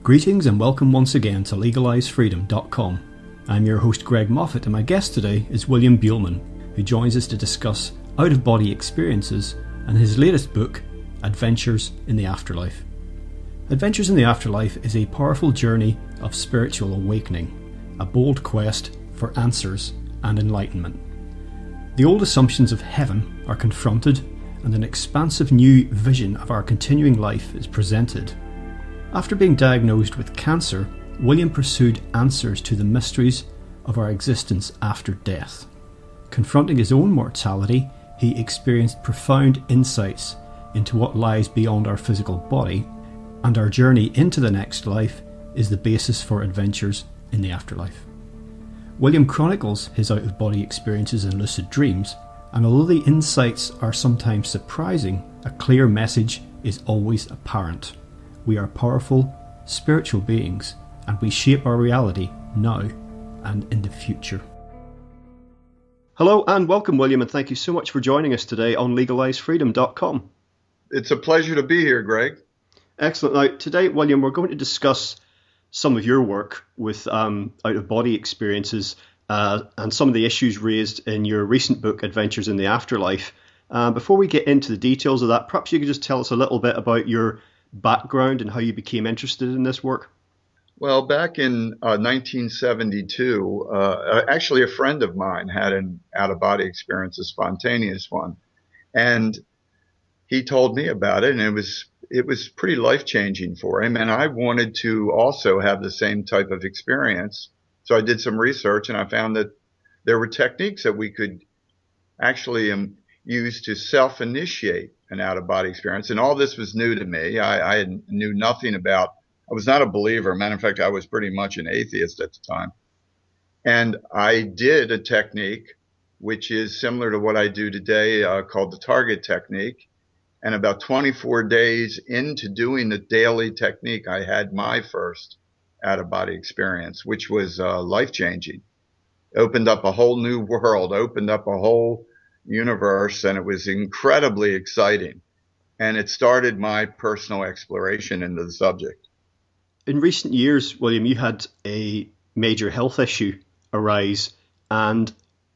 Greetings and welcome once again to LegalizeFreedom.com. I'm your host Greg Moffat, and my guest today is William Buhlman, who joins us to discuss out-of-body experiences and his latest book, Adventures in the Afterlife. Adventures in the Afterlife is a powerful journey of spiritual awakening, a bold quest for answers and enlightenment. The old assumptions of heaven are confronted, and an expansive new vision of our continuing life is presented. After being diagnosed with cancer, William pursued answers to the mysteries of our existence after death. Confronting his own mortality, he experienced profound insights into what lies beyond our physical body, and our journey into the next life is the basis for adventures in the afterlife. William chronicles his out-of-body experiences and lucid dreams, and although the insights are sometimes surprising, a clear message is always apparent. We are powerful, spiritual beings, and we shape our reality now and in the future. Hello and welcome, William, and thank you so much for joining us today on LegalizeFreedom.com. It's a pleasure to be here, Greg. Excellent. Now, today, William, we're going to discuss some of your work with out-of-body experiences and some of the issues raised in your recent book, Adventures in the Afterlife. Before we get into the details of that, perhaps you could just tell us a little bit about your background and how you became interested in this work. Well, back in 1972, actually a friend of mine had an out-of-body experience, a spontaneous one, and he told me about it, and it was pretty life-changing for him, and I wanted to also have the same type of experience. So I did some research, and I found that there were techniques that we could actually use to self-initiate an out-of-body experience. And all this was new to me. I knew nothing about, I was not a believer. Matter of fact, I was pretty much an atheist at the time. And I did a technique which is similar to what I do today, called the target technique. And about 24 days into doing the daily technique, I had my first out-of-body experience, which was life-changing. Opened up a whole new world, opened up a whole universe, and it was incredibly exciting. And it started my personal exploration into the subject. In recent years, William, you had a major health issue arise, and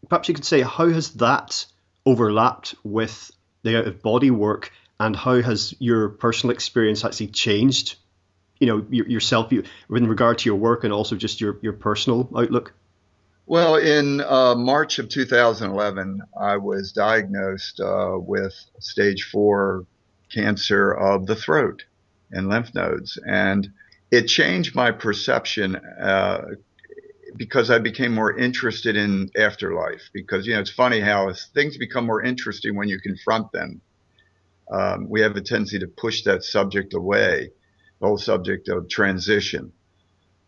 perhaps you could say, how has that overlapped with the out-of-body work, and how has your personal experience actually changed, yourself in regard to your work and also just your personal outlook? Well, in March of 2011, I was diagnosed with stage 4 cancer of the throat and lymph nodes. And it changed my perception because I became more interested in afterlife. Because, it's funny how things become more interesting when you confront them. We have a tendency to push that subject away, the whole subject of transition.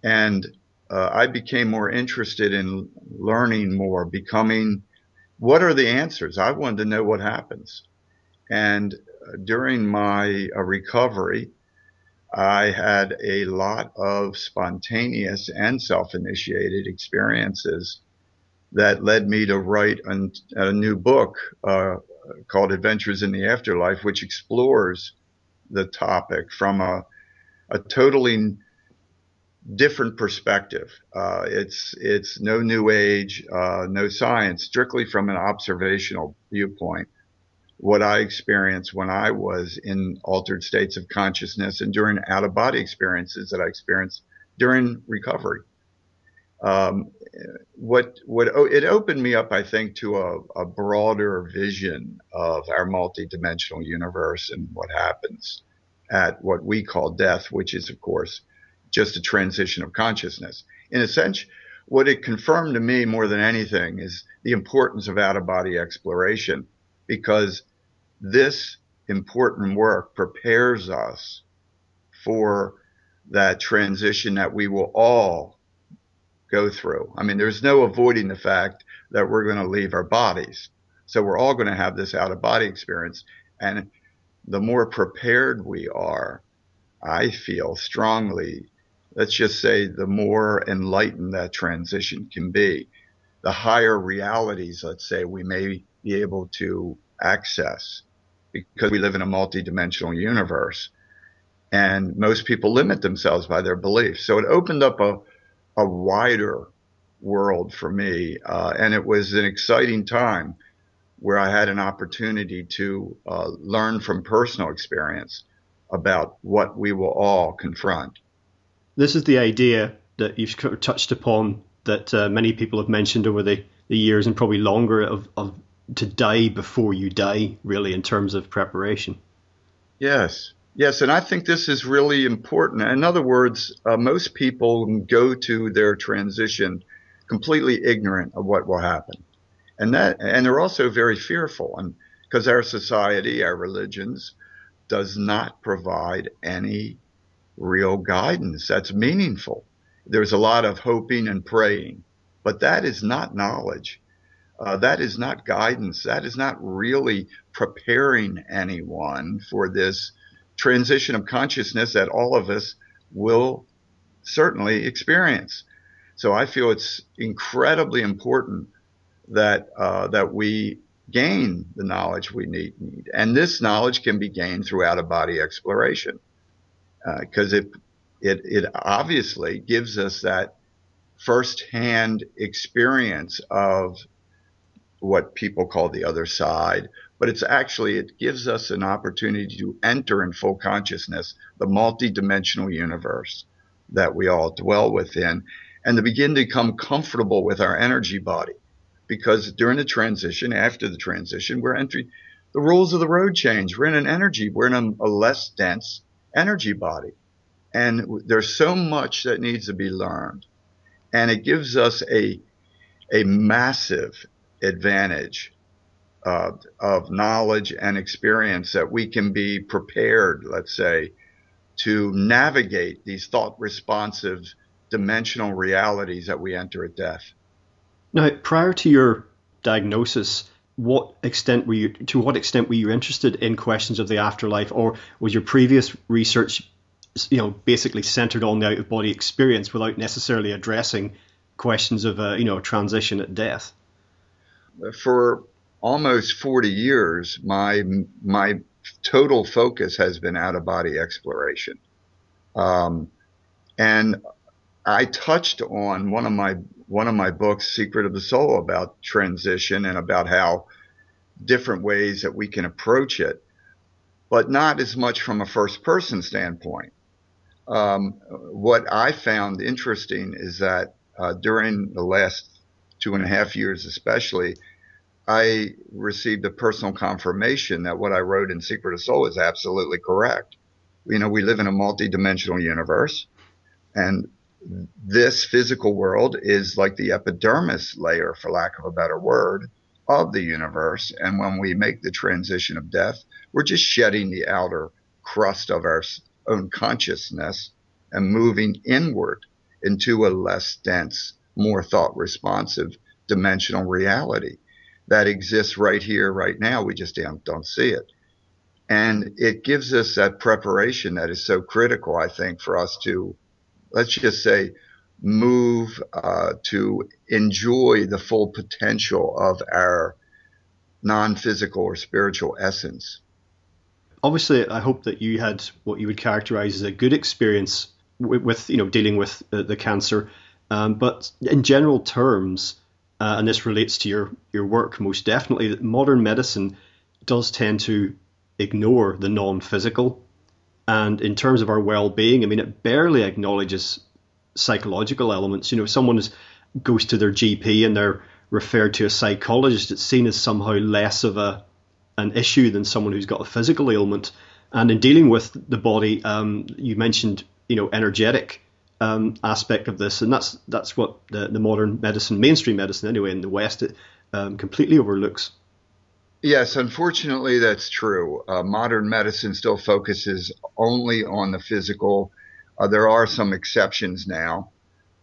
And I became more interested in learning more, becoming, what are the answers? I wanted to know what happens. And during my recovery, I had a lot of spontaneous and self-initiated experiences that led me to write a new book called Adventures in the Afterlife, which explores the topic from a totally different perspective. It's no new age, no science, strictly from an observational viewpoint. What I experienced when I was in altered states of consciousness and during out-of-body experiences that I experienced during recovery. It opened me up, I think, to a broader vision of our multidimensional universe and what happens at what we call death, which is, of course, just a transition of consciousness. In a sense, what it confirmed to me more than anything is the importance of out-of-body exploration, because this important work prepares us for that transition that we will all go through. I mean, there's no avoiding the fact that we're going to leave our bodies. So we're all going to have this out-of-body experience. And the more prepared we are, I feel strongly, let's just say, the more enlightened that transition can be. The higher realities, let's say, we may be able to access because we live in a multidimensional universe. And most people limit themselves by their beliefs. So it opened up a wider world for me. And it was an exciting time where I had an opportunity to learn from personal experience about what we will all confront. This is the idea that you've sort of touched upon that many people have mentioned over the years and probably longer of to die before you die, really, in terms of preparation. Yes. Yes. And I think this is really important. In other words, most people go to their transition completely ignorant of what will happen. And they're also very fearful. And because our society, our religions, does not provide any real guidance that's meaningful. There's a lot of hoping and praying, but that is not knowledge. That is not guidance. That is not really preparing anyone for this transition of consciousness that all of us will certainly experience. So I feel it's incredibly important that we gain the knowledge we need, and this knowledge can be gained through out of body exploration, because it obviously gives us that firsthand experience of what people call the other side, but it gives us an opportunity to enter in full consciousness the multidimensional universe that we all dwell within, and to begin to become comfortable with our energy body. Because during the transition, after the transition, we're entering the rules of the road change. We're in a less dense energy body. And there's so much that needs to be learned. And it gives us a massive advantage of knowledge and experience that we can be prepared, let's say, to navigate these thought responsive dimensional realities that we enter at death. Now, prior to your diagnosis, to what extent were you interested in questions of the afterlife, or was your previous research, basically centered on the out of body experience without necessarily addressing questions of transition at death? For almost 40 years, my total focus has been out of body exploration, and I touched on one of my books, Secret of the Soul, about transition and about how different ways that we can approach it, but not as much from a first person standpoint. What I found interesting is that during the last 2.5 years, especially, I received a personal confirmation that what I wrote in Secret of Soul is absolutely correct. We live in a multidimensional universe, and this physical world is like the epidermis layer, for lack of a better word, of the universe. And when we make the transition of death, we're just shedding the outer crust of our own consciousness and moving inward into a less dense, more thought responsive dimensional reality that exists right here, right now. We just don't see it. And it gives us that preparation that is so critical, I think, for us to, let's just say, move to enjoy the full potential of our non-physical or spiritual essence. Obviously, I hope that you had what you would characterize as a good experience with dealing with the cancer. But in general terms, and this relates to your work most definitely, that modern medicine does tend to ignore the non-physical. And in terms of our well-being, it barely acknowledges psychological elements. Someone goes to their GP and they're referred to a psychologist. It's seen as somehow less of an issue than someone who's got a physical ailment. And in dealing with the body, you mentioned energetic aspect of this, and that's what the modern medicine, mainstream medicine anyway, in the West, completely overlooks. Yes, unfortunately, that's true. Modern medicine still focuses only on the physical. There are some exceptions now.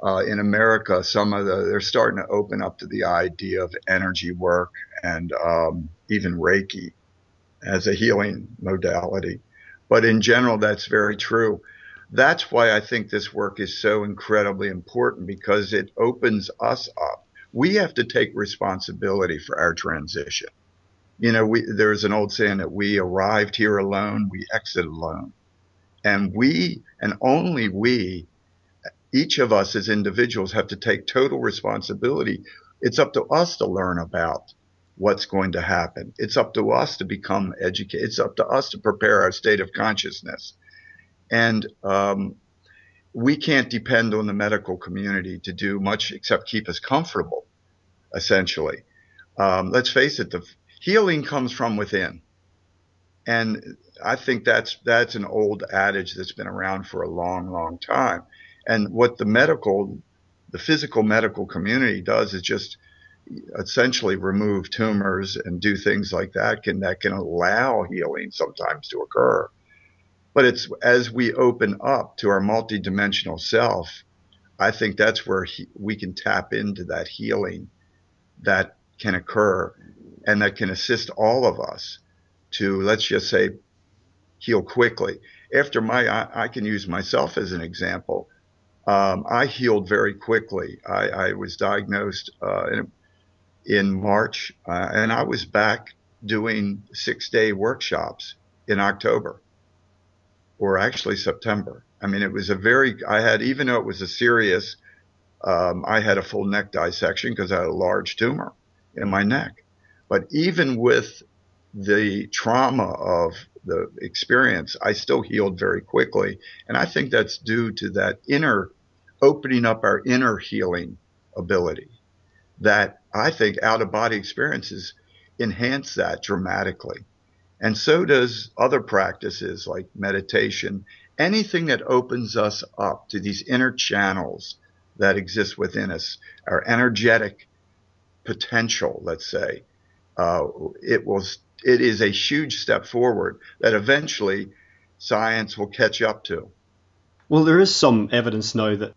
In America, they're starting to open up to the idea of energy work and even Reiki as a healing modality. But in general, that's very true. That's why I think this work is so incredibly important, because it opens us up. We have to take responsibility for our transition. There's an old saying that we arrived here alone, we exit alone. And we, and only we, each of us as individuals have to take total responsibility. It's up to us to learn about what's going to happen. It's up to us to become educated. It's up to us to prepare our state of consciousness. And we can't depend on the medical community to do much except keep us comfortable, essentially. Let's face it, the healing comes from within. And I think that's an old adage that's been around for a long, long time. And what the physical medical community does is just essentially remove tumors and do things like that can allow healing sometimes to occur. But it's as we open up to our multidimensional self, I think that's where we can tap into that healing that can occur and that can assist all of us to, let's just say, heal quickly. I can use myself as an example. I healed very quickly. I was diagnosed in March, and I was back doing 6-day workshops in October, or actually September. I mean, it was even though it was a serious, I had a full neck dissection because I had a large tumor in my neck. But even with the trauma of the experience, I still healed very quickly. And I think that's due to that opening up our inner healing ability, that I think out-of-body experiences enhance that dramatically. And so does other practices like meditation, anything that opens us up to these inner channels that exist within us, our energetic potential, let's say. It is a huge step forward that eventually science will catch up to. Well, there is some evidence now that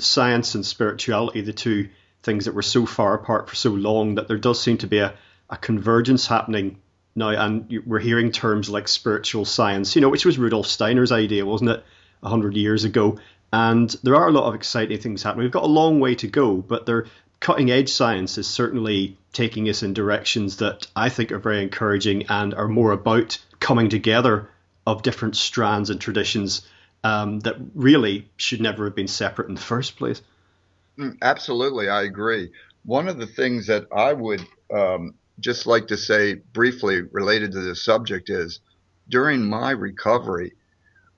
science and spirituality, the two things that were so far apart for so long, that there does seem to be a convergence happening now, and we're hearing terms like spiritual science, which was Rudolf Steiner's idea, wasn't it, 100 years ago? And there are a lot of exciting things happening. We've got a long way to go, but cutting edge science is certainly taking us in directions that I think are very encouraging and are more about coming together of different strands and traditions that really should never have been separate in the first place. Absolutely, I agree. One of the things that I would just like to say briefly related to this subject is during my recovery,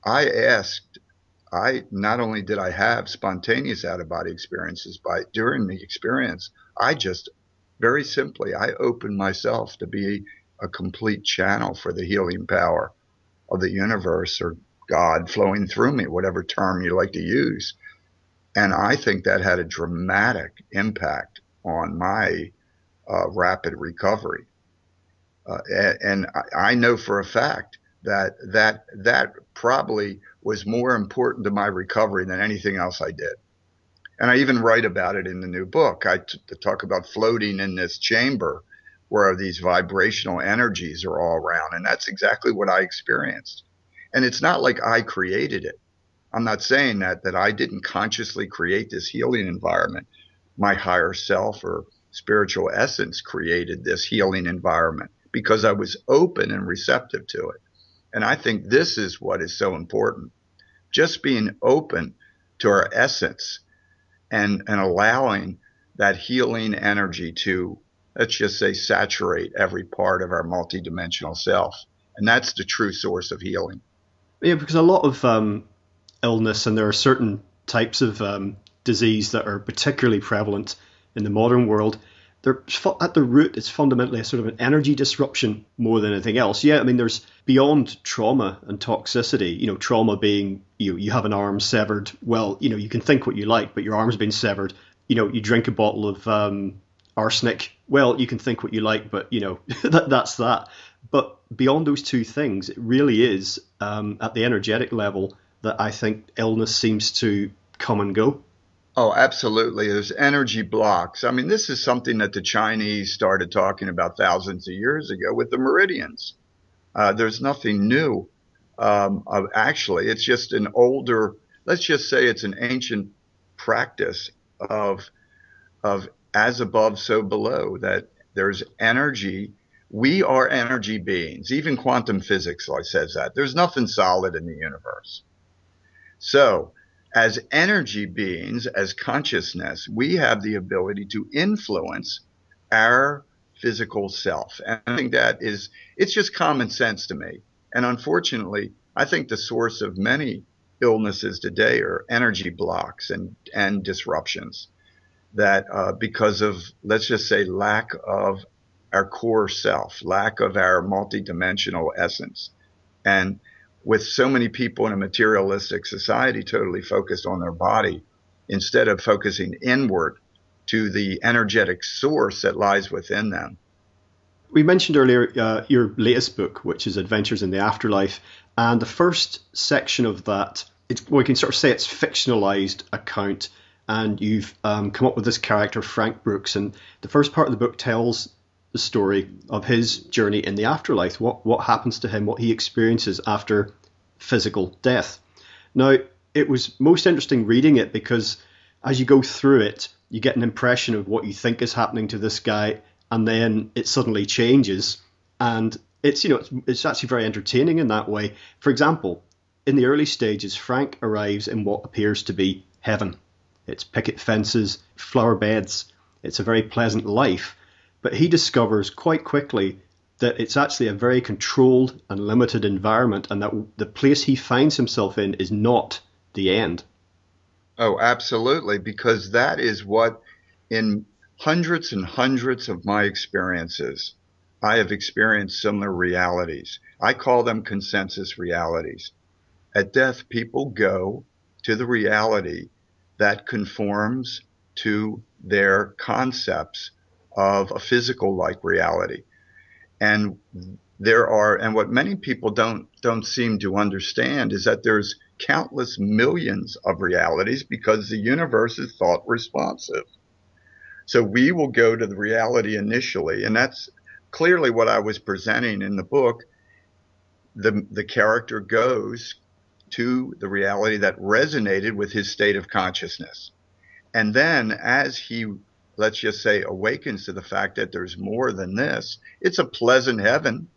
not only did I have spontaneous out-of-body experiences, but during the experience, I just very simply, I opened myself to be a complete channel for the healing power of the universe or God flowing through me, whatever term you like to use. And I think that had a dramatic impact on my rapid recovery. And I know for a fact that probably was more important to my recovery than anything else I did. And I even write about it in the new book. I talk about floating in this chamber where these vibrational energies are all around. And that's exactly what I experienced. And it's not like I created it. I'm not saying that I didn't consciously create this healing environment. My higher self or spiritual essence created this healing environment because I was open and receptive to it. And I think this is what is so important. Just being open to our essence and allowing that healing energy to, let's just say, saturate every part of our multidimensional self. And that's the true source of healing. Yeah, because a lot of illness, and there are certain types of disease that are particularly prevalent in the modern world, they're at the root, it's fundamentally a sort of an energy disruption more than anything else. Yeah, I mean, there's beyond trauma and toxicity, trauma being you have an arm severed. Well, you can think what you like, but your arm's been severed. You drink a bottle of arsenic. Well, you can think what you like, but that's that. But beyond those two things, it really is at the energetic level that I think illness seems to come and go. Oh, absolutely. There's energy blocks. I mean, this is something that the Chinese started talking about thousands of years ago with the meridians. There's nothing new. Actually, it's just an older, let's just say it's an ancient practice of as above, so below, that there's energy. We are energy beings. Even quantum physics says that. There's nothing solid in the universe. So, as energy beings, as consciousness, we have the ability to influence our physical self. And I think it's just common sense to me. And unfortunately, I think the source of many illnesses today are energy blocks and disruptions that because of, let's just say, lack of our core self, lack of our multidimensional essence. And with so many people in a materialistic society totally focused on their body, instead of focusing inward to the energetic source that lies within them. We mentioned earlier your latest book, which is Adventures in the Afterlife, and the first section of that, we can sort of say it's fictionalized account, and you've come up with this character, Frank Brooks, and the first part of the book tells the story of his journey in the afterlife, what happens to him, what he experiences after physical death. Now, it was most interesting reading it because as you go through it, you get an impression of what you think is happening to this guy, and then it suddenly changes, and it's actually very entertaining in that way. For example, in the early stages, Frank arrives in what appears to be heaven. It's picket fences, flower beds. It's a very pleasant life. But he discovers quite quickly that it's actually a very controlled and limited environment, and that the place he finds himself in is not the end. Oh, absolutely, because that is what, in hundreds and hundreds of my experiences, I have experienced similar realities. I call them consensus realities. At death, people go to the reality that conforms to their concepts of a physical like reality. And and what many people don't seem to understand is that there's countless millions of realities because the universe is thought responsive. So we will go to the reality initially, and that's clearly what I was presenting in the book. The character goes to the reality that resonated with his state of consciousness. And then as he, let's just say, awakens to the fact that there's more than this, it's a pleasant heaven.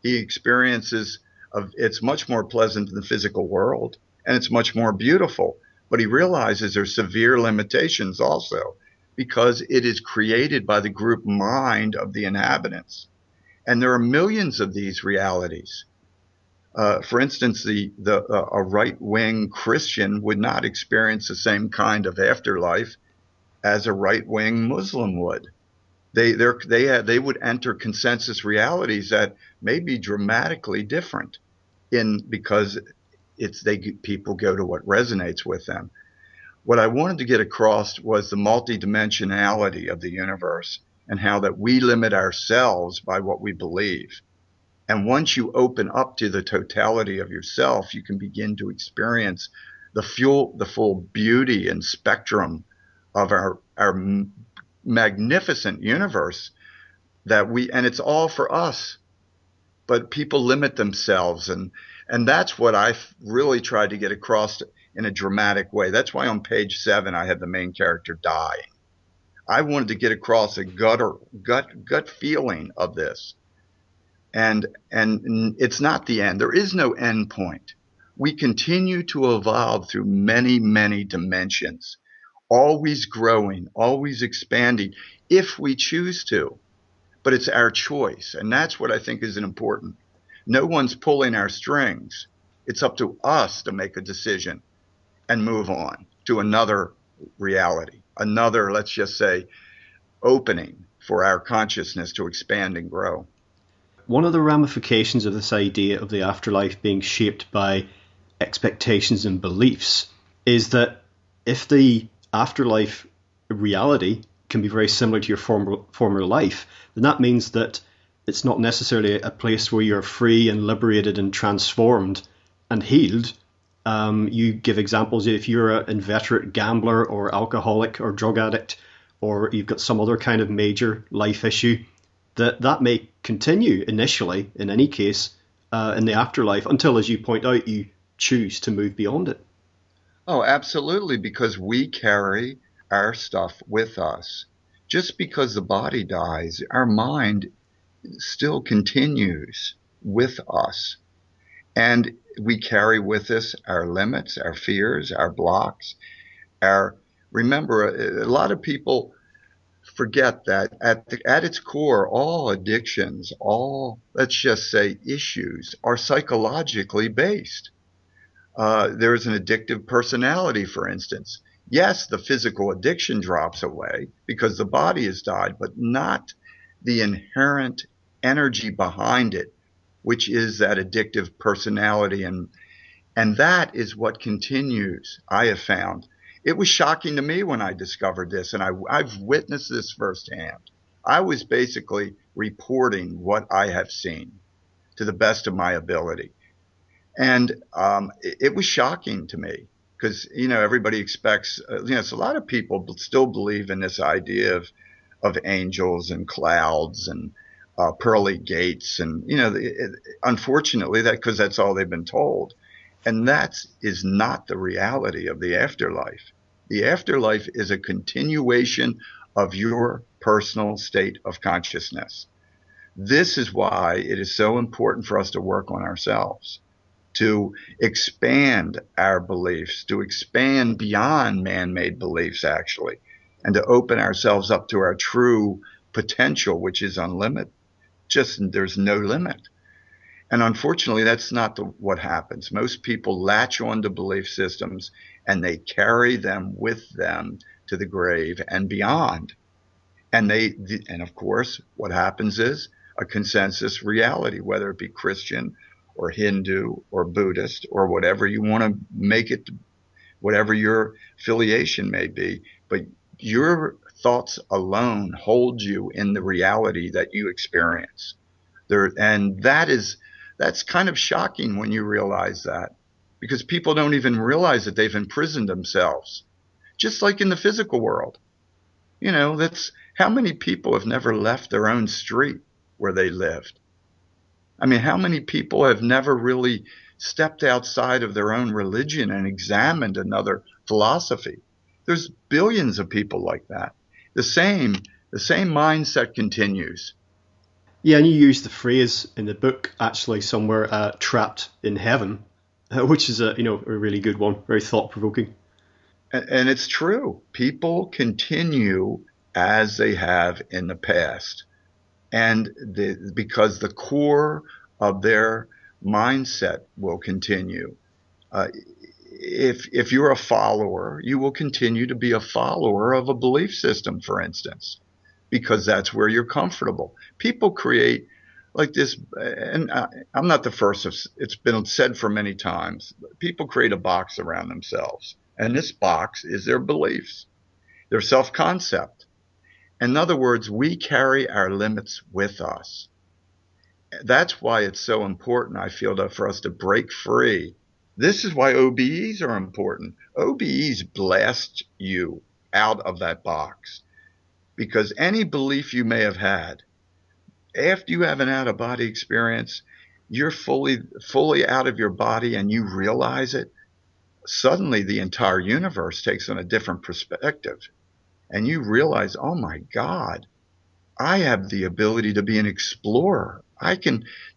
He experiences it's much more pleasant than the physical world, and it's much more beautiful. But he realizes there's severe limitations also because it is created by the group mind of the inhabitants. And there are millions of these realities. For instance, a right-wing Christian would not experience the same kind of afterlife as a right-wing Muslim would. They would enter consensus realities that may be dramatically different because people go to what resonates with them. What I wanted to get across was the multidimensionality of the universe and how that we limit ourselves by what we believe. And once you open up to the totality of yourself, you can begin to experience the full beauty and spectrum of our magnificent universe and it's all for us. But people limit themselves, and that's what I really tried to get across in a dramatic way. That's why on page 7 I had the main character dying. I wanted to get across a gut feeling of this. And it's not the end. There is no end point. We continue to evolve through many, many dimensions, always growing, always expanding, if we choose to. But it's our choice, and that's what I think is important. No one's pulling our strings. It's up to us to make a decision and move on to another reality, another, let's just say, opening for our consciousness to expand and grow. One of the ramifications of this idea of the afterlife being shaped by expectations and beliefs is that if the afterlife reality can be very similar to your former life, then that means that it's not necessarily a place where you're free and liberated and transformed and healed. You give examples if you're an inveterate gambler or alcoholic or drug addict, or you've got some other kind of major life issue, that may continue initially, in any case, in the afterlife, until, as you point out, you choose to move beyond it. Oh, absolutely, because we carry our stuff with us. Just because the body dies, our mind still continues with us. And we carry with us our limits, our fears, our blocks, our remember a lot of people forget that at its core, all addictions, all, let's just say, issues are psychologically based. There's an addictive personality, for instance. Yes, the physical addiction drops away because the body has died, but not the inherent energy behind it, which is that addictive personality. And that is what continues, I have found. It was shocking to me when I discovered this, and I've witnessed this firsthand. I was basically reporting what I have seen to the best of my ability. And it was shocking to me because, everybody expects, so a lot of people still believe in this idea of angels and clouds and pearly gates. And, unfortunately, because that's all they've been told. And that is not the reality of the afterlife. The afterlife is a continuation of your personal state of consciousness. This is why it is so important for us to work on ourselves, to expand our beliefs, to expand beyond man-made beliefs, actually, and to open ourselves up to our true potential, which is unlimited. Just there's no limit. And unfortunately, that's not what happens. Most people latch on to belief systems and they carry them with them to the grave and beyond. And of course, what happens is a consensus reality, whether it be Christian or Hindu or Buddhist or whatever you want to make it, whatever your affiliation may be. But your thoughts alone hold you in the reality that you experience. And that's kind of shocking when you realize that, because people don't even realize that they've imprisoned themselves, just like in the physical world. That's how many people have never left their own street where they lived. I mean, how many people have never really stepped outside of their own religion and examined another philosophy? There's billions of people like that. The same mindset continues. Yeah, and you use the phrase in the book actually somewhere, "trapped in heaven," which is a really good one, very thought provoking. And it's true. People continue as they have in the past. And because the core of their mindset will continue. If you're a follower, you will continue to be a follower of a belief system, for instance, because that's where you're comfortable. People create like this, and I'm not the first. It's been said for many times. People create a box around themselves, and this box is their beliefs, their self-concept. In other words, we carry our limits with us. That's why it's so important, I feel, for us to break free. This is why OBEs are important. OBEs blast you out of that box, because any belief you may have had, after you have an out-of-body experience, you're fully out of your body and you realize it. Suddenly, the entire universe takes on a different perspective, and you realize, oh my God, I have the ability to be an explorer.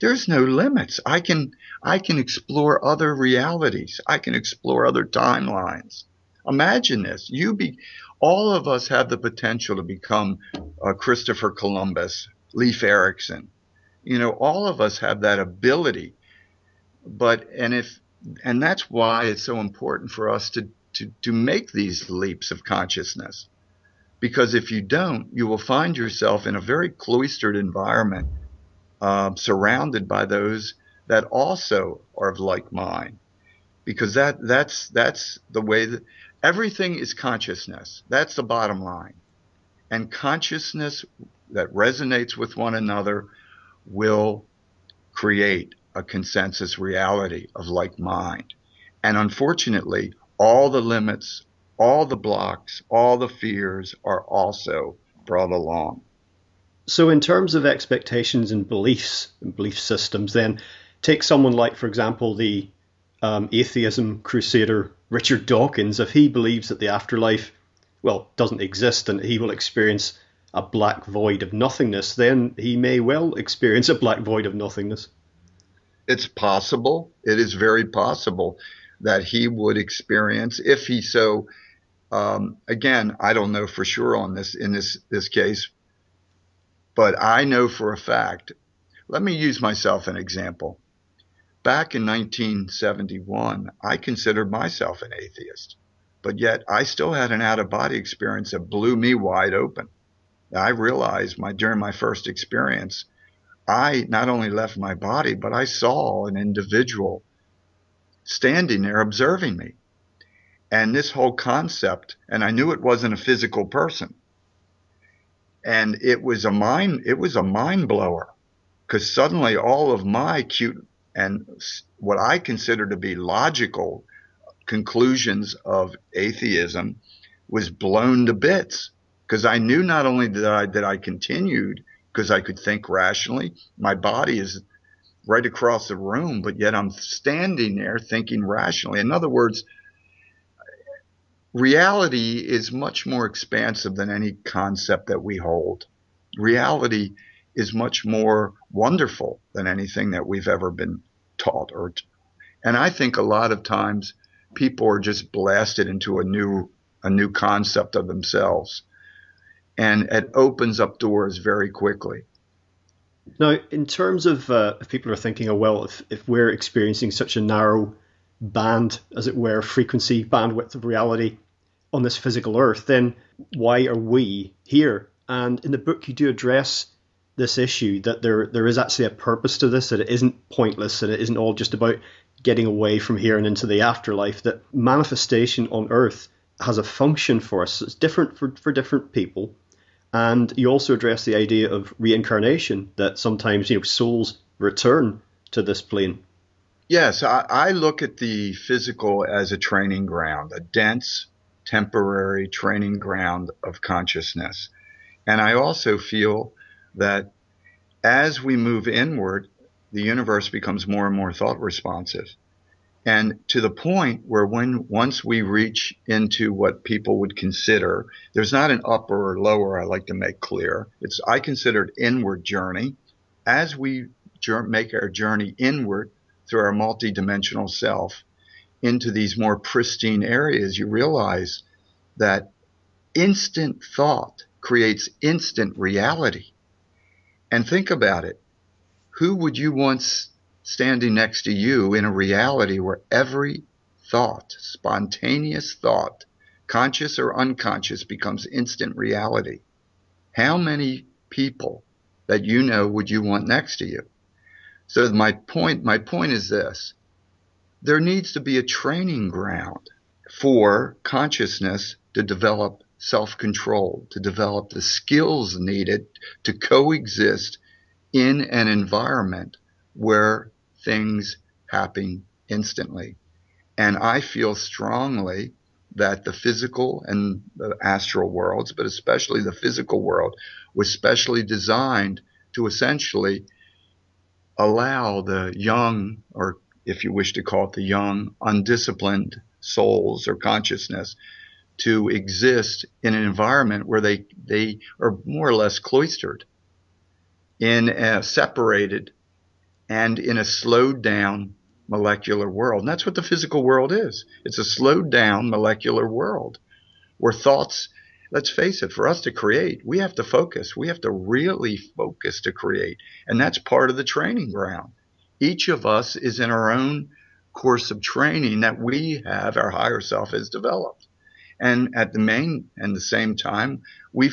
There's no limits. I can explore other realities. I can explore other timelines. Imagine this. All of us have the potential to become Christopher Columbus, Leif Erikson. All of us have that ability. And that's why it's so important for us to make these leaps of consciousness. Because if you don't, you will find yourself in a very cloistered environment, surrounded by those that also are of like mind. Because that's the way that everything is consciousness. That's the bottom line. And consciousness that resonates with one another will create a consensus reality of like mind. And unfortunately, all the limits, all the blocks, all the fears are also brought along. So, in terms of expectations and beliefs and belief systems, then take someone like, for example, the atheism crusader Richard Dawkins. If he believes that the afterlife, well, doesn't exist and he will experience a black void of nothingness, then he may well experience a black void of nothingness. It's possible. It is very possible that he would experience, if he so, again, I don't know for sure on this, in this case, but I know for a fact. Let me use myself an example. Back in 1971, I considered myself an atheist, but yet I still had an out of body experience that blew me wide open. I realized during my first experience, I not only left my body, but I saw an individual standing there observing me. And this whole concept, and I knew it wasn't a physical person. And it was a mind blower, because suddenly all of my cute and what I consider to be logical conclusions of atheism was blown to bits, because I knew not only that I continued because I could think rationally. My body is right across the room, but yet I'm standing there thinking rationally. In other words, reality is much more expansive than any concept that we hold. Reality is much more wonderful than anything that we've ever been taught. And I think a lot of times people are just blasted into a new concept of themselves, and it opens up doors very quickly. Now, in terms of if people are thinking, oh, well, if we're experiencing such a narrow band, as it were, frequency, bandwidth of reality on this physical earth, then why are we here? And in the book, you do address this issue, that there is actually a purpose to this, that it isn't pointless, and it isn't all just about getting away from here and into the afterlife, that manifestation on earth has a function for us. It's different for different people. And you also address the idea of reincarnation, that sometimes souls return to this plane. Yes, I look at the physical as a training ground, a dense, temporary training ground of consciousness. And I also feel that as we move inward, the universe becomes more and more thought responsive. And to the point where once we reach into what people would consider, there's not an upper or lower, I like to make clear. I consider it inward journey. As we make our journey inward through our multidimensional self into these more pristine areas, you realize that instant thought creates instant reality. And think about it. Who would you want standing next to you in a reality where every thought, spontaneous thought, conscious or unconscious, becomes instant reality? How many people that you know would you want next to you? So my point is this. There needs to be a training ground for consciousness to develop self-control, to develop the skills needed to coexist in an environment where things happen instantly. And I feel strongly that the physical and the astral worlds, but especially the physical world, was specially designed to essentially allow the young, or if you wish to call it the young, undisciplined souls or consciousness, to exist in an environment where they are more or less cloistered, separated, and in a slowed down molecular world. And that's what the physical world is. It's a slowed down molecular world where thoughts, let's face it, for us to create, we have to focus. We have to really focus to create. And that's part of the training ground. Each of us is in our own course of training that we have, our higher self has developed. And at the same time, we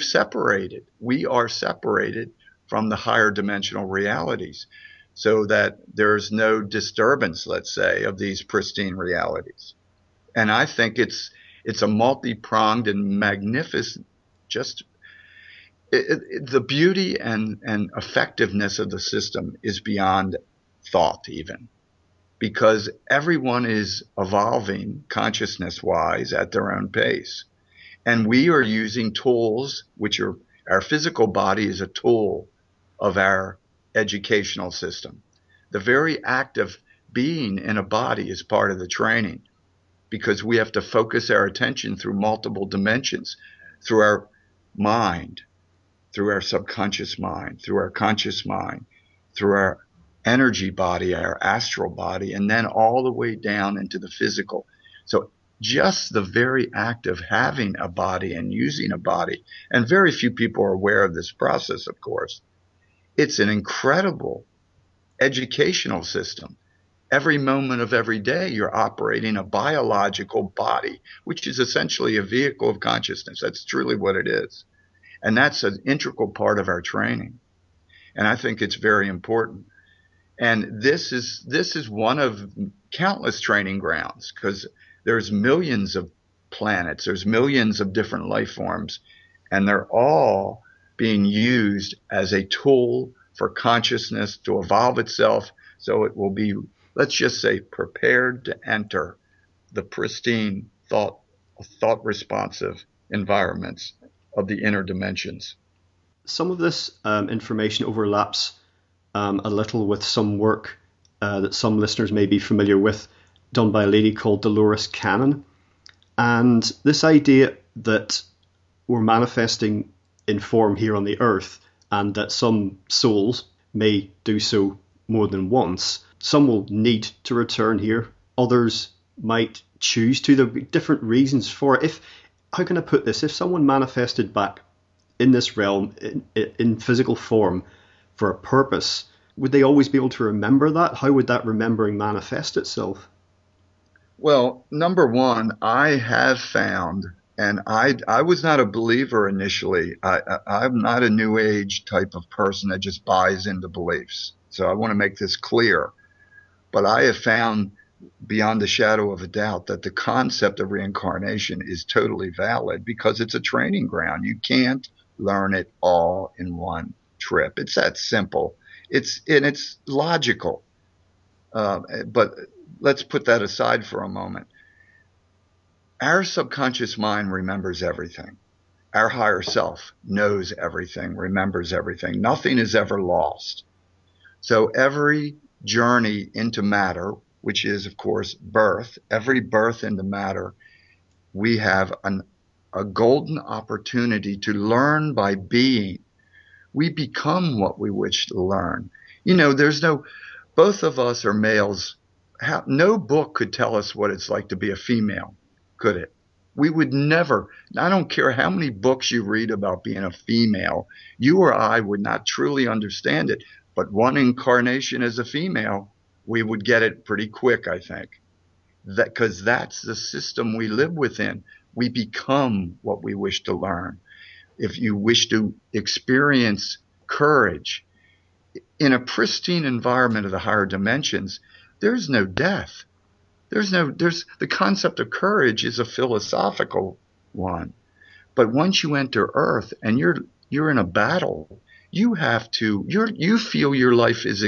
are separated from the higher dimensional realities, so that there's no disturbance, let's say, of these pristine realities. And I think it's a multi-pronged and magnificent, the beauty and effectiveness of the system is beyond thought even, because everyone is evolving consciousness-wise at their own pace. And we are using tools, which are, our physical body is a tool of our educational system. The very act of being in a body is part of the training, because we have to focus our attention through multiple dimensions, through our mind, through our subconscious mind, through our conscious mind, through our energy body, our astral body, and then all the way down into the physical. So just the very act of having a body and using a body, and very few people are aware of this process, of course. It's an incredible educational system. Every moment of every day, you're operating a biological body, which is essentially a vehicle of consciousness. That's truly what it is. And that's an integral part of our training. And I think it's very important. And this is one of countless training grounds, because there's millions of planets, there's millions of different life forms, and they're all being used as a tool for consciousness to evolve itself, so it will be, let's just say, prepared to enter the pristine thought responsive environments of the inner dimensions. Some of this information overlaps a little with some work that some listeners may be familiar with, done by a lady called Dolores Cannon. And this idea that we're manifesting in form here on the earth, and that some souls may do so more than once. Some will need to return here. Others might choose to. There'll be different reasons for it. How can I put this? If someone manifested back in this realm, in physical form, for a purpose, would they always be able to remember that? How would that remembering manifest itself? Well, number one, I have found, and I was not a believer initially. I'm not a new age type of person that just buys into beliefs. So I want to make this clear. But I have found beyond a shadow of a doubt that the concept of reincarnation is totally valid, because it's a training ground. You can't learn it all in one trip. It's that simple. It's logical. But let's put that aside for a moment. Our subconscious mind remembers everything. Our higher self knows everything, remembers everything. Nothing is ever lost. So every journey into matter, which is, of course, birth, every birth into matter, we have a golden opportunity to learn by being. We become what we wish to learn. Both of us are males. No book could tell us what it's like to be a female, could it? We would never. I don't care how many books you read about being a female, you or I would not truly understand it. But one incarnation as a female, we would get it pretty quick, I think. Because that's the system we live within. We become what we wish to learn. If you wish to experience courage in a pristine environment of the higher dimensions, there's no death. The concept of courage is a philosophical one. But once you enter Earth and you're in a battle, you feel your life is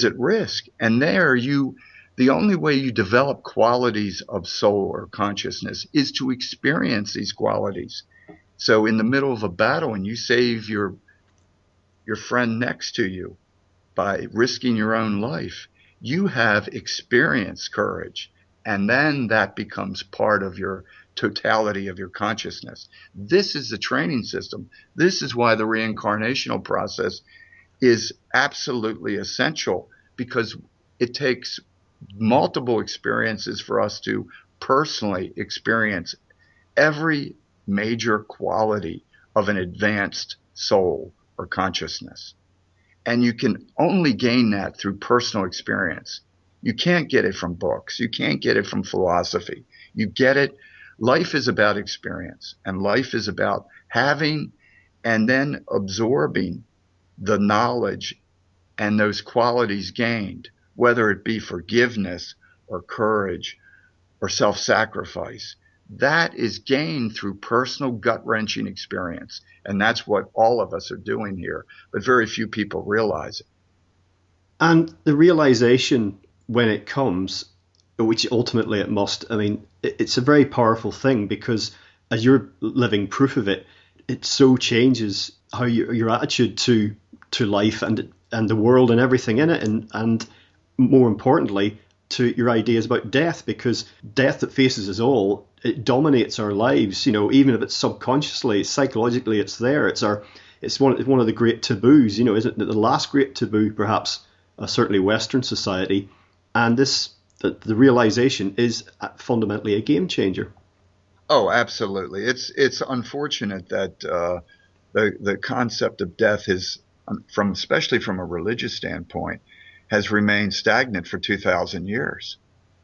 at risk. And the only way you develop qualities of soul or consciousness is to experience these qualities. So in the middle of a battle, and you save your friend next to you by risking your own life, you have experienced courage, and then that becomes part of your totality of your consciousness. This is the training system. This is why the reincarnational process is absolutely essential, because it takes multiple experiences for us to personally experience every major quality of an advanced soul or consciousness. And you can only gain that through personal experience. You can't get it from books. You can't get it from philosophy. You get it. Life is about experience, and life is about having and then absorbing the knowledge and those qualities gained, whether it be forgiveness or courage or self-sacrifice. That is gained through personal gut-wrenching experience. And that's what all of us are doing here. But very few people realize it. And the realization, when it comes, which ultimately it must, it's a very powerful thing, because as you're living proof of it, it so changes how your attitude to life and the world and everything in it. And more importantly, to your ideas about death, because death that faces us all, it dominates our lives, even if it's subconsciously, psychologically, it's there. It's one of the great taboos, isn't it? The last great taboo, perhaps, certainly Western society, and the realization is fundamentally a game changer. Oh, absolutely. It's unfortunate that the concept of death is especially from a religious standpoint has remained stagnant for 2,000 years.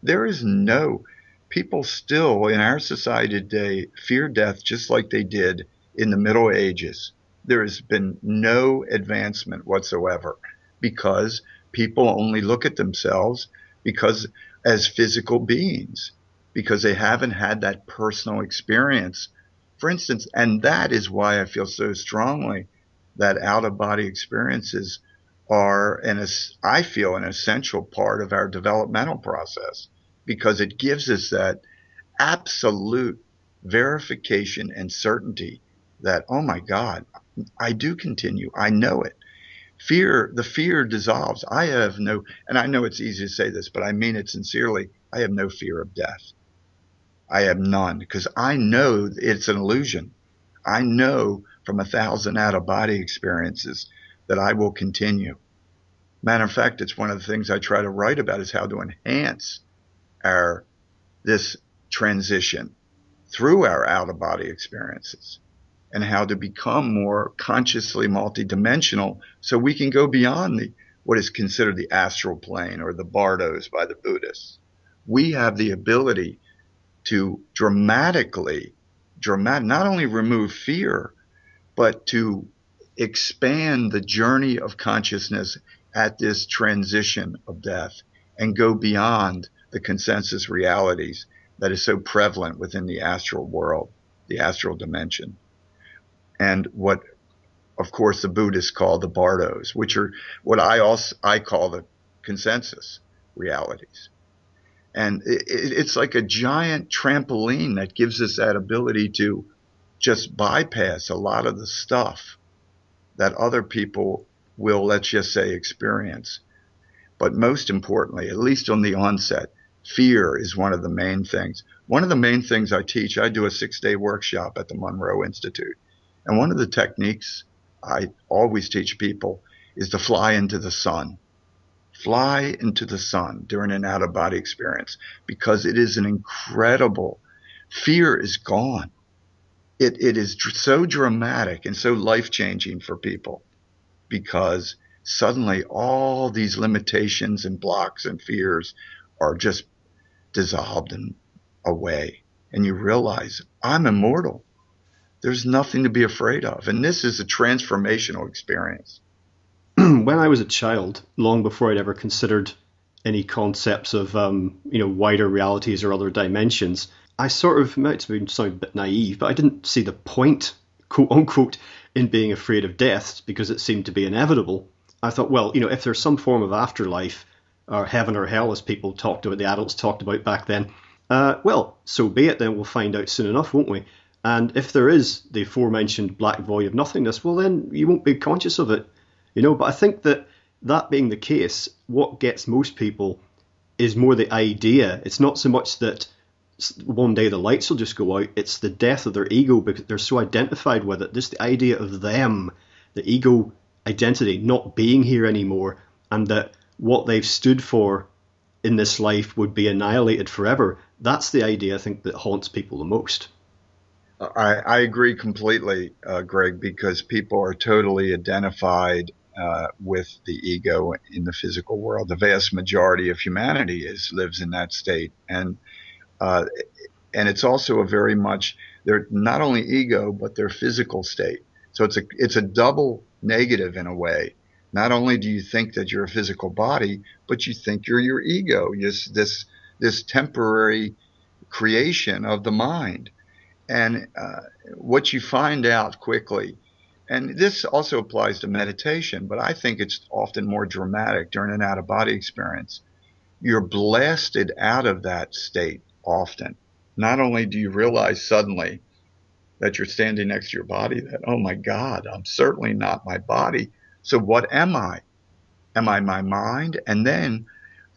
There is no people still in our society today fear death just like they did in the Middle Ages. There has been no advancement whatsoever because people only look at themselves because as physical beings because they haven't had that personal experience. For instance, and that is why I feel so strongly that out of body experiences are, I feel, an essential part of our developmental process because it gives us that absolute verification and certainty that, oh my God, I do continue. I know it. The fear dissolves. I have no, and I know it's easy to say this, but I mean it sincerely. I have no fear of death. I have none because I know it's an illusion. I know from 1,000 out of body experiences that I will continue. Matter of fact, it's one of the things I try to write about is how to enhance our this transition through our out of body experiences and how to become more consciously multidimensional so we can go beyond what is considered the astral plane or the bardos by the Buddhists. We have the ability to not only remove fear, but to expand the journey of consciousness at this transition of death and go beyond the consensus realities that is so prevalent within the astral world, the astral dimension. And what, of course, the Buddhists call the bardos, which are what I call the consensus realities. And it's like a giant trampoline that gives us that ability to just bypass a lot of the stuff that other people will, let's just say, experience. But most importantly, at least on the onset, fear is one of the main things. One of the main things I teach, I do a 6-day workshop at the Monroe Institute. And one of the techniques I always teach people is to fly into the sun. Fly into the sun during an out-of-body experience because it is an incredible, fear is gone. It is so dramatic and so life-changing for people because suddenly all these limitations and blocks and fears are just dissolved and away. And you realize, I'm immortal. There's nothing to be afraid of. And this is a transformational experience. When I was a child, long before I'd ever considered any concepts of wider realities or other dimensions, I sort of, might sound a bit naive, but I didn't see the point, quote unquote, in being afraid of death because it seemed to be inevitable. I thought, well, if there's some form of afterlife or heaven or hell, as people talked about, the adults talked about back then, well, so be it. Then we'll find out soon enough, won't we? And if there is the aforementioned black void of nothingness, well, then you won't be conscious of it. But I think that being the case, what gets most people is more the idea. It's not so much that one day the lights will just go out, it's the death of their ego because they're so identified with it. Just the idea of them, the ego identity, not being here anymore, and that what they've stood for in this life would be annihilated forever. That's the idea, I think, that haunts people the most. I agree completely, Greg, because people are totally identified with the ego in the physical world. The vast majority of humanity lives in that state, and it's also a very much they're not only ego but their physical state. So it's a double negative in a way. Not only do you think that you're a physical body, but you think you're your ego, this temporary creation of the mind. And what you find out quickly, and this also applies to meditation, but I think it's often more dramatic during an out-of-body experience. You're blasted out of that state often. Not only do you realize suddenly that you're standing next to your body, that, oh my God, I'm certainly not my body. So what am I? Am I my mind? And then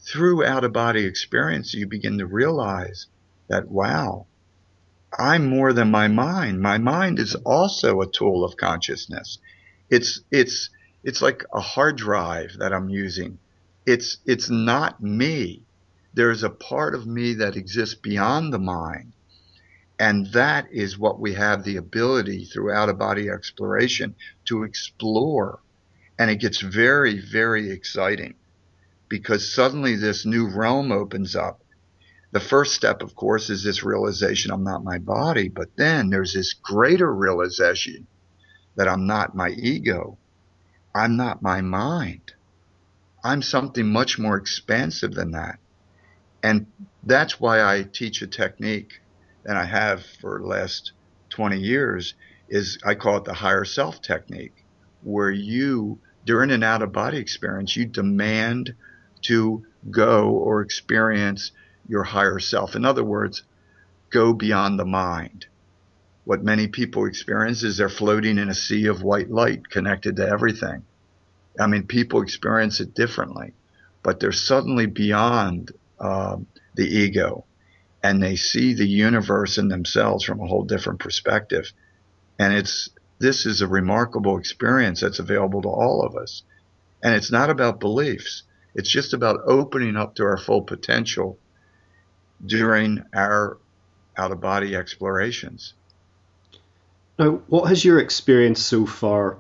through out-of-body experience, you begin to realize that, wow, I'm more than my mind. My mind is also a tool of consciousness. It's like a hard drive that I'm using It's not me. There's a part of me that exists beyond the mind. And that is what we have the ability through out of body exploration to explore. And it gets very, very exciting because suddenly this new realm opens up. The first step, of course, is this realization I'm not my body. But then there's this greater realization that I'm not my ego. I'm not my mind. I'm something much more expansive than that. And that's why I teach a technique, and I have for the last 20 years, is I call it the higher self technique, where you, during an out of body experience, you demand to go or experience your higher self. In other words, go beyond the mind. What many people experience is they're floating in a sea of white light connected to everything. I mean, people experience it differently, but they're suddenly beyond the ego, and they see the universe and themselves from a whole different perspective. And this is a remarkable experience that's available to all of us. And it's not about beliefs. It's just about opening up to our full potential during our out of body explorations. Now, what has your experience so far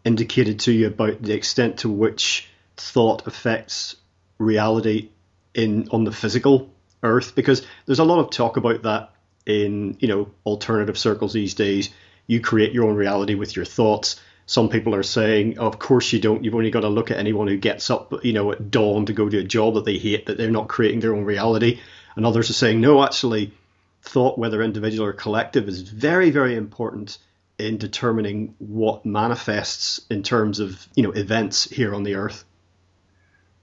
indicated to you about the extent to which thought affects reality in on the physical earth? Because there's a lot of talk about that in alternative circles these days. You create your own reality with your thoughts. Some people are saying, oh, of course you don't. You've only got to look at anyone who gets up, at dawn to go to a job that they hate, that they're not creating their own reality. And others are saying, no, actually, thought, whether individual or collective, is very, very important in determining what manifests in terms of events here on the earth.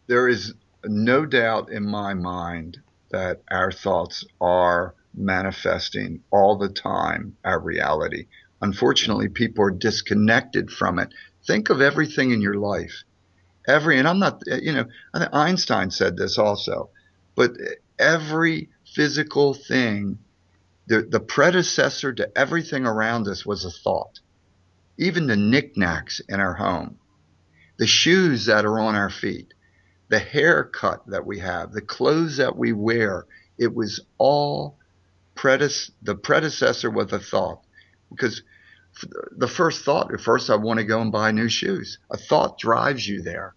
There is no doubt in my mind that our thoughts are manifesting all the time our reality. Unfortunately, people are disconnected from it. Think of everything in your life. And I'm not, I think Einstein said this also, but every physical thing, the predecessor to everything around us was a thought. Even the knickknacks in our home, the shoes that are on our feet, the haircut that we have, the clothes that we wear, it was all the predecessor with a thought. Because the first thought, at first I want to go and buy new shoes. A thought drives you there.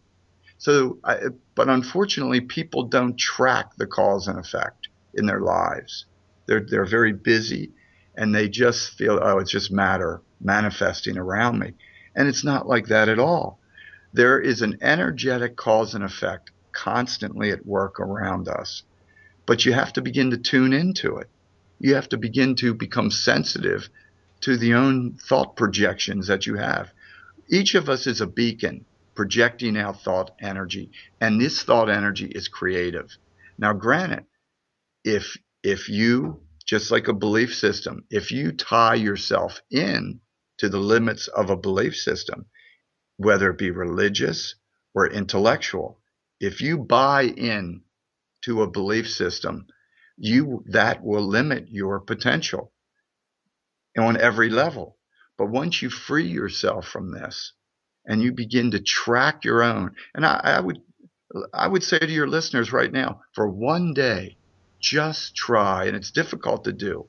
But unfortunately, people don't track the cause and effect in their lives. They're very busy, and they just feel, oh, it's just matter manifesting around me. And it's not like that at all. There is an energetic cause and effect constantly at work around us. But you have to begin to tune into it. You have to begin to become sensitive to the own thought projections that you have. Each of us is a beacon projecting out thought energy, and this thought energy is creative. Now, granted, if you, just like a belief system, if you tie yourself in to the limits of a belief system, whether it be religious or intellectual, if you buy in to a belief system, that will limit your potential on every level. But once you free yourself from this and you begin to track your own, and I would say to your listeners right now, for one day, just try, and it's difficult to do.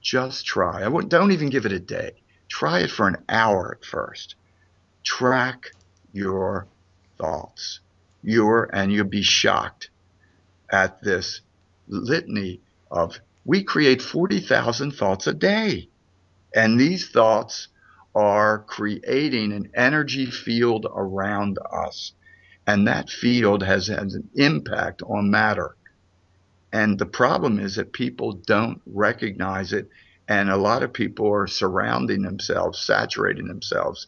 Just try. Don't even give it a day. Try it for an hour at first. Track your thoughts. And you'll be shocked at this litany of, we create 40,000 thoughts a day. And these thoughts are creating an energy field around us. And that field has an impact on matter. And the problem is that people don't recognize it. And a lot of people are surrounding themselves, saturating themselves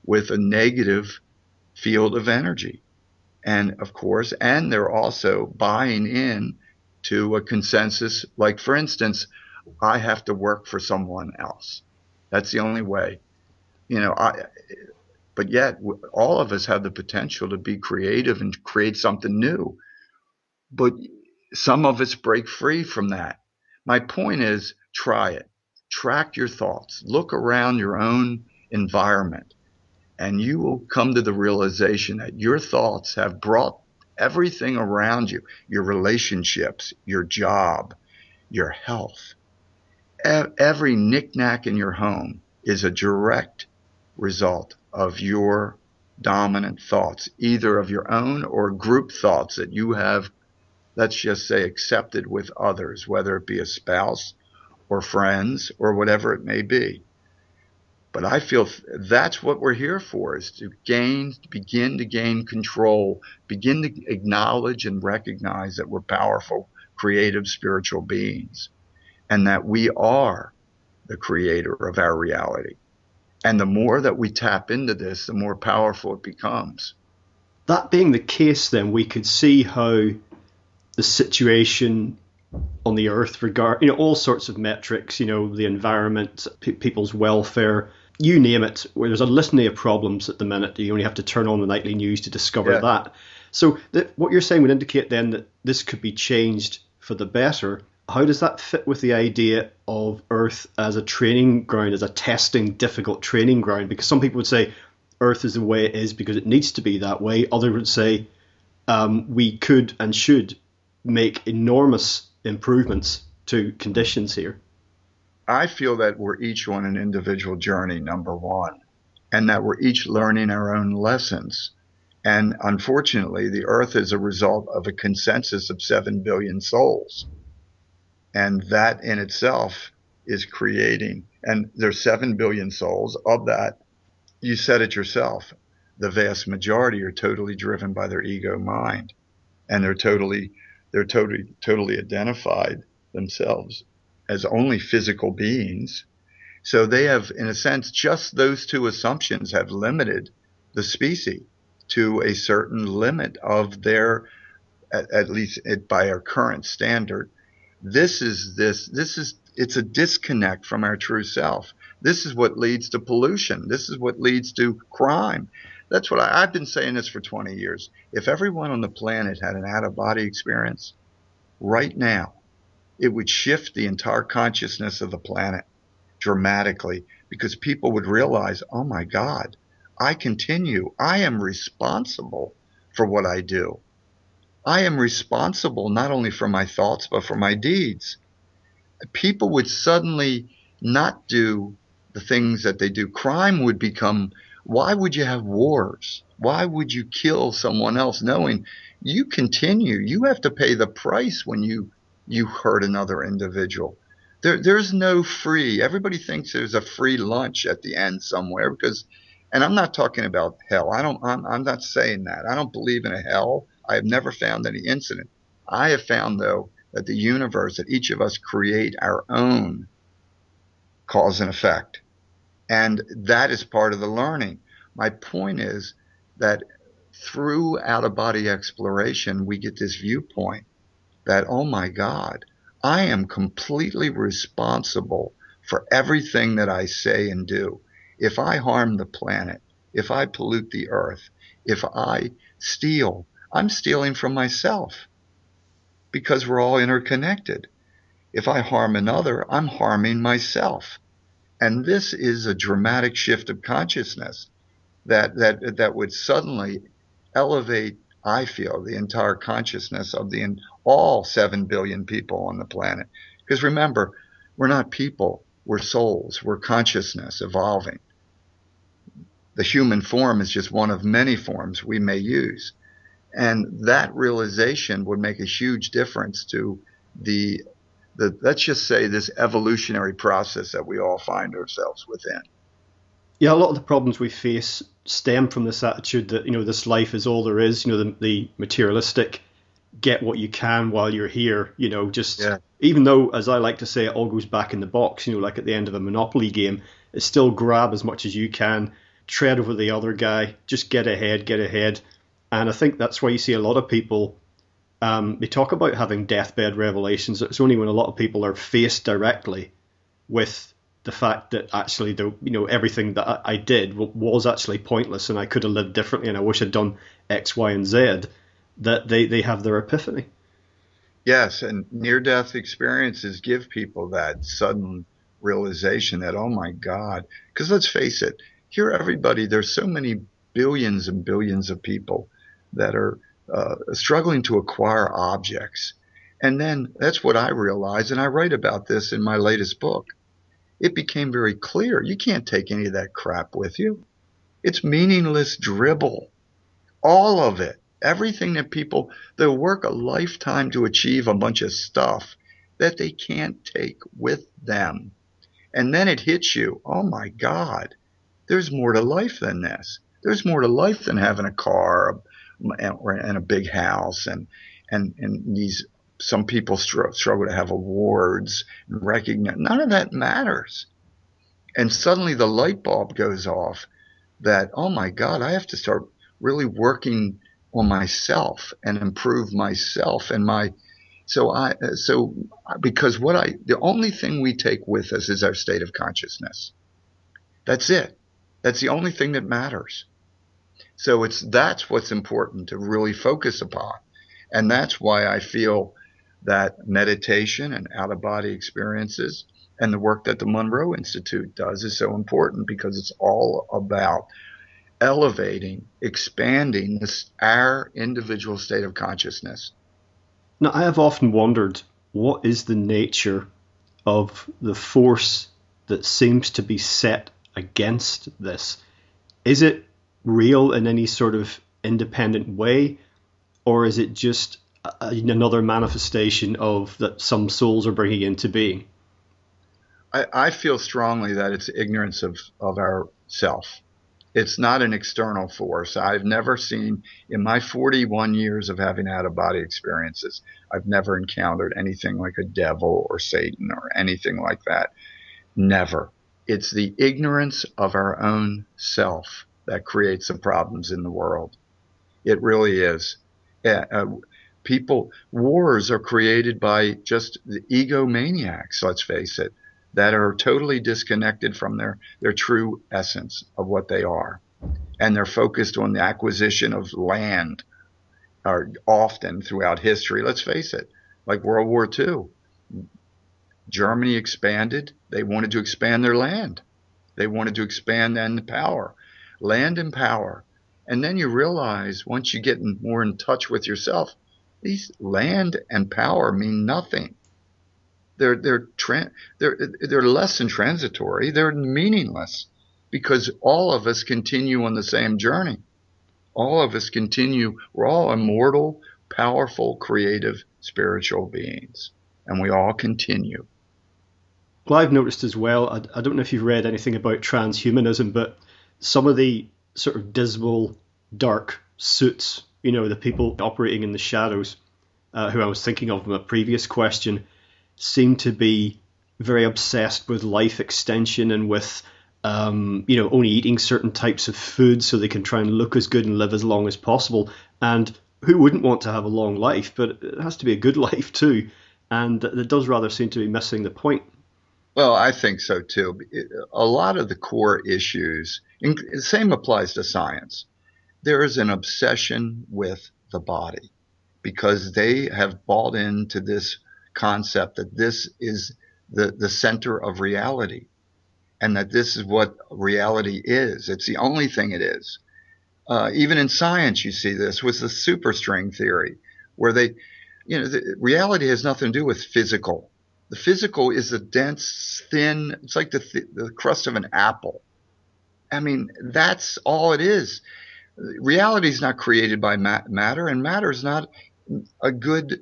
with a negative field of energy. And of course, and they're also buying in to a consensus. Like, for instance, I have to work for someone else. That's the only way, but yet all of us have the potential to be creative and create something new. But some of us break free from that. My point is, try it. Track your thoughts. Look around your own environment, and you will come to the realization that your thoughts have brought everything around you, your relationships, your job, your health, every knickknack in your home is a direct result of your dominant thoughts, either of your own or group thoughts that you have, let's just say, accepted with others, whether it be a spouse or friends or whatever it may be. But I feel that's what we're here for, is to begin to gain control, begin to acknowledge and recognize that we're powerful, creative, spiritual beings, and that we are the creator of our reality. And the more that we tap into this, the more powerful it becomes. That being the case, then we could see how the situation on the earth regard, all sorts of metrics, the environment, people's welfare, you name it, where there's a litany of problems at the minute. You only have to turn on the nightly news to discover that. So what you're saying would indicate then that this could be changed for the better. How does that fit with the idea of Earth as a training ground, as a testing, difficult training ground? Because some people would say Earth is the way it is because it needs to be that way. Others would say we could and should make enormous improvements to conditions here. I feel that we're each on an individual journey, number one, and that we're each learning our own lessons. And unfortunately, the Earth is a result of a consensus of 7 billion souls. And that in itself is creating, and there's 7 billion souls. Of that, you said it yourself, the vast majority are totally driven by their ego mind, and they're totally identified themselves as only physical beings. So they have, in a sense, just those two assumptions have limited the species to a certain limit of their, at least by our current standard. It's a disconnect from our true self. This is what leads to pollution. This is what leads to crime. That's what I've been saying this for 20 years. If everyone on the planet had an out-of-body experience right now, it would shift the entire consciousness of the planet dramatically, because people would realize, oh my God, I am responsible for what I do. I am responsible not only for my thoughts, but for my deeds. People would suddenly not do the things that they do. Crime would become, why would you have wars? Why would you kill someone else knowing you have to pay the price when you hurt another individual? There's no free, everybody thinks there's a free lunch at the end somewhere, and I'm not talking about hell. I'm not saying that. I don't believe in a hell. I have never found any incident. I have found, though, that the universe, that each of us create our own cause and effect. And that is part of the learning. My point is that through out-of-body exploration, we get this viewpoint that, oh my God, I am completely responsible for everything that I say and do. If I harm the planet, if I pollute the earth, if I steal, I'm stealing from myself, because we're all interconnected. If I harm another, I'm harming myself. And this is a dramatic shift of consciousness that would suddenly elevate, I feel, the entire consciousness of all 7 billion people on the planet. Because remember, we're not people, we're souls, we're consciousness evolving. The human form is just one of many forms we may use. And that realization would make a huge difference to the let's just say, this evolutionary process that we all find ourselves within. Yeah, a lot of the problems we face stem from this attitude that, this life is all there is, the materialistic, get what you can while you're here, even though, as I like to say, it all goes back in the box, like at the end of a Monopoly game, it's still grab as much as you can, tread over the other guy, just get ahead. And I think that's why you see a lot of people, they talk about having deathbed revelations. It's only when a lot of people are faced directly with the fact that actually, everything that I did was actually pointless and I could have lived differently and I wish I'd done X, Y, and Z, that they have their epiphany. Yes, and near-death experiences give people that sudden realization that, oh my God, because let's face it, there's so many billions and billions of people that are struggling to acquire objects. And then that's what I realized, and I write about this in my latest book. It became very clear you can't take any of that crap with you. It's meaningless dribble. All of it. Everything that people, they'll work a lifetime to achieve a bunch of stuff that they can't take with them. And then it hits you, oh my God, there's more to life than this. There's more to life than having a car and a big house and these some people struggle to have awards and recognize. None of that matters. And suddenly the light bulb goes off that, oh my God, I have to start really working on myself and improve myself and because the only thing we take with us is our state of consciousness. That's it. That's the only thing that matters. So that's what's important to really focus upon. And that's why I feel that meditation and out-of-body experiences and the work that the Monroe Institute does is so important, because it's all about elevating, expanding our individual state of consciousness. Now, I have often wondered, what is the nature of the force that seems to be set against this? Is it real in any sort of independent way, or is it just another manifestation of that some souls are bringing into being? I feel strongly that it's ignorance of our self. It's not an external force. I've never seen, in my 41 years of having out-of-body experiences, I've never encountered anything like a devil or Satan or anything like that. Never. It's the ignorance of our own self that creates the problems in the world. It really is. Wars are created by just the egomaniacs, let's face it, that are totally disconnected from their true essence of what they are. And they're focused on the acquisition of land, or often throughout history. Let's face it, like World War II. Germany expanded. They wanted to expand their land. They wanted to expand and power. Land and power. And then you realize, once you get more in touch with yourself, these land and power mean nothing. They're less than transitory. They're meaningless, because all of us continue on the same journey. All of us continue. We're all immortal, powerful, creative, spiritual beings, and we all continue. Well, I've noticed as well, I don't know if you've read anything about transhumanism, but some of the sort of dismal, dark suits, the people operating in the shadows, who I was thinking of in a previous question, seem to be very obsessed with life extension and with, only eating certain types of food so they can try and look as good and live as long as possible. And who wouldn't want to have a long life? But it has to be a good life too. And it does rather seem to be missing the point. Well, I think so too. A lot of the core issues, and the same applies to science. There is an obsession with the body because they have bought into this concept that this is the center of reality, and that this is what reality is. It's the only thing it is. Even in science, you see this with the superstring theory, where reality has nothing to do with physical. The physical is a dense, thin, it's like the crust of an apple. I mean, that's all it is. Reality is not created by matter, and matter is not a good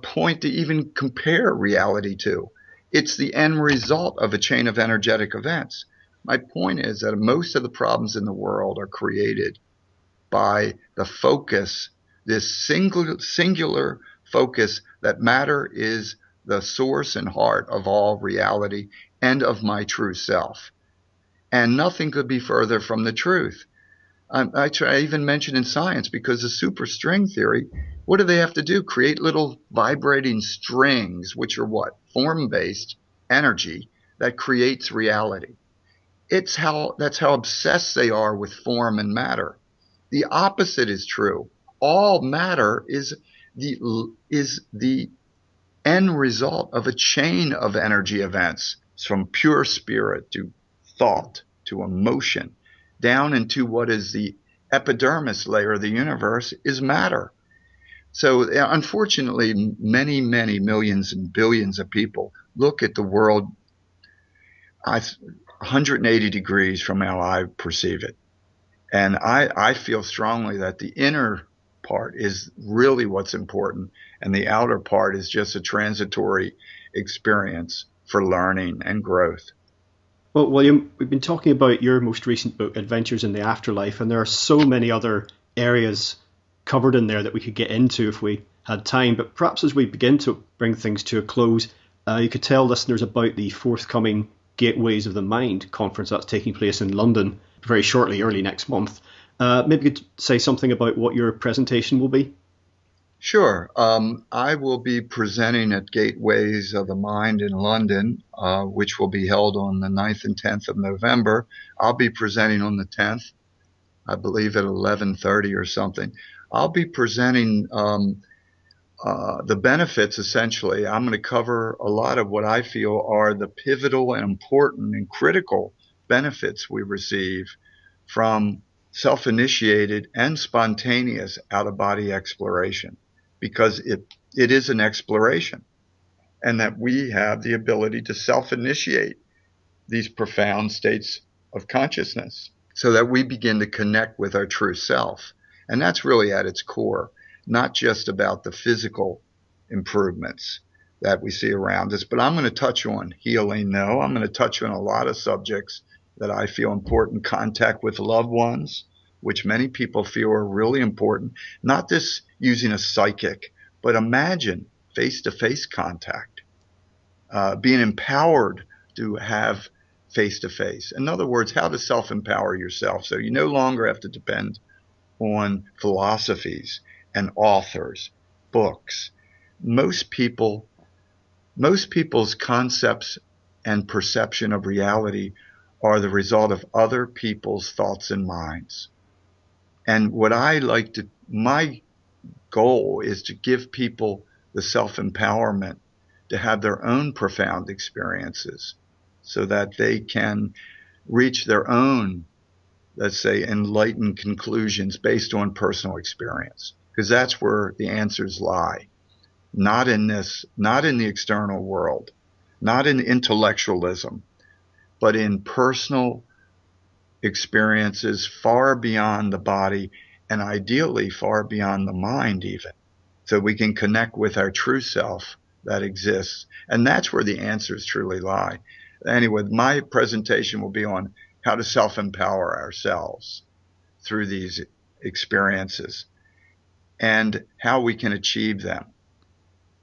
point to even compare reality to. It's the end result of a chain of energetic events. My point is that most of the problems in the world are created by the focus, this singular focus that matter is the source and heart of all reality and of my true self. And nothing could be further from the truth. I even mentioned in science, because the superstring theory, what do they have to do? Create little vibrating strings, which are what? Form-based energy that creates reality. That's how obsessed they are with form and matter. The opposite is true. All matter is the end result of a chain of energy events, from pure spirit to thought to emotion, down into what is the epidermis layer of the universe is matter. So unfortunately, many, many millions and billions of people look at the world 180 degrees from how I perceive it. And I feel strongly that the inner part is really what's important, and the outer part is just a transitory experience for learning and growth. Well, William, we've been talking about your most recent book, Adventures in the Afterlife, and there are so many other areas covered in there that we could get into if we had time. But perhaps as we begin to bring things to a close, you could tell listeners about the forthcoming Gateways of the Mind conference that's taking place in London very shortly, early next month. Maybe you could say something about what your presentation will be. Sure. I will be presenting at Gateways of the Mind in London, which will be held on the 9th and 10th of November. I'll be presenting on the 10th, I believe at 11:30 or something. I'll be presenting the benefits, essentially. I'm going to cover a lot of what I feel are the pivotal and important and critical benefits we receive from self-initiated and spontaneous out-of-body exploration, because it is an exploration, and that we have the ability to self-initiate these profound states of consciousness so that we begin to connect with our true self. And that's really at its core, not just about the physical improvements that we see around us. But I'm going to touch on healing, though. I'm going to touch on a lot of subjects that I feel important. Contact with loved ones, which many people feel are really important. Not this using a psychic, but imagine face-to-face contact, being empowered to have face-to-face. In other words, how to self-empower yourself so you no longer have to depend on philosophies and authors, books. Most people's concepts and perception of reality are the result of other people's thoughts and minds. And my goal is to give people the self-empowerment to have their own profound experiences so that they can reach their own, let's say, enlightened conclusions based on personal experience. Because that's where the answers lie. Not in the external world, not in intellectualism, but in personal experiences far beyond the body, and ideally far beyond the mind even. So we can connect with our true self that exists. And that's where the answers truly lie. Anyway, my presentation will be on how to self-empower ourselves through these experiences and how we can achieve them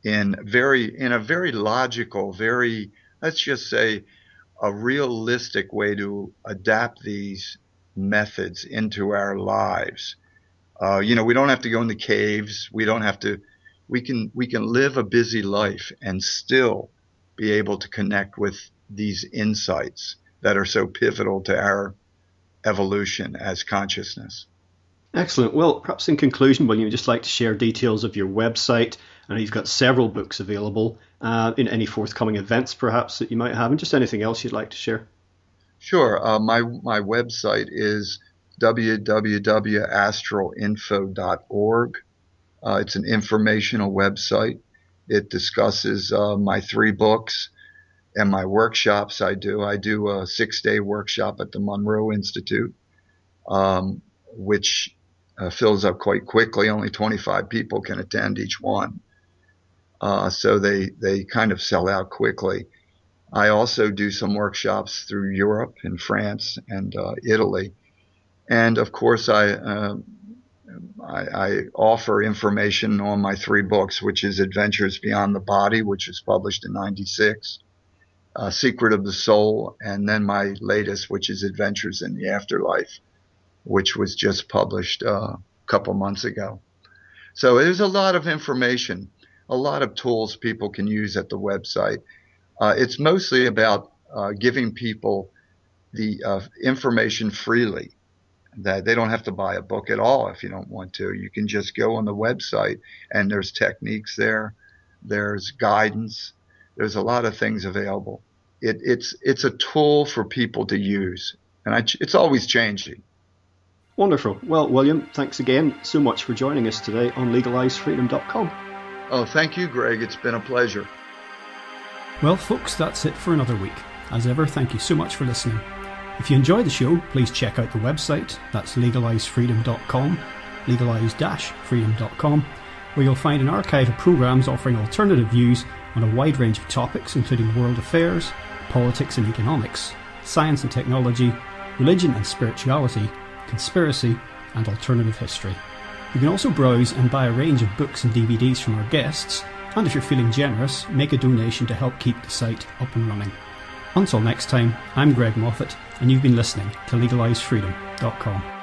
in a very logical, very, let's just say, a realistic way to adapt these methods into our lives. We don't have to go in the caves. We don't have to. We can live a busy life and still be able to connect with these insights that are so pivotal to our evolution as consciousness. Excellent. Well, perhaps in conclusion, William, you'd just like to share details of your website. I know you've got several books available, in any forthcoming events perhaps that you might have, and just anything else you'd like to share. Sure. My website is www.astralinfo.org. It's an informational website. It discusses my 3 books and my workshops I do. I do a 6-day workshop at the Monroe Institute, which fills up quite quickly. Only 25 people can attend each one. So they kind of sell out quickly. I also do some workshops through Europe and France and Italy. And of course, I offer information on my 3 books, which is Adventures Beyond the Body, which was published in '96, Secret of the Soul, and then my latest, which is Adventures in the Afterlife, which was just published a couple months ago. So there's a lot of information, a lot of tools people can use at the website. It's mostly about giving people the information freely, that they don't have to buy a book at all if you don't want to. You can just go on the website and there's techniques there, there's guidance, there's a lot of things available. It's a tool for people to use, and it's always changing. Wonderful. Well, William, thanks again so much for joining us today on legalizefreedom.com. Oh, thank you, Greg. It's been a pleasure. Well, folks, that's it for another week. As ever, thank you so much for listening. If you enjoy the show, please check out the website. That's legalizefreedom.com, legalize-freedom.com, where you'll find an archive of programs offering alternative views on a wide range of topics, including world affairs, politics and economics, science and technology, religion and spirituality, conspiracy, and alternative history. You can also browse and buy a range of books and DVDs from our guests, and if you're feeling generous, make a donation to help keep the site up and running. Until next time, I'm Greg Moffat, and you've been listening to legalizefreedom.com.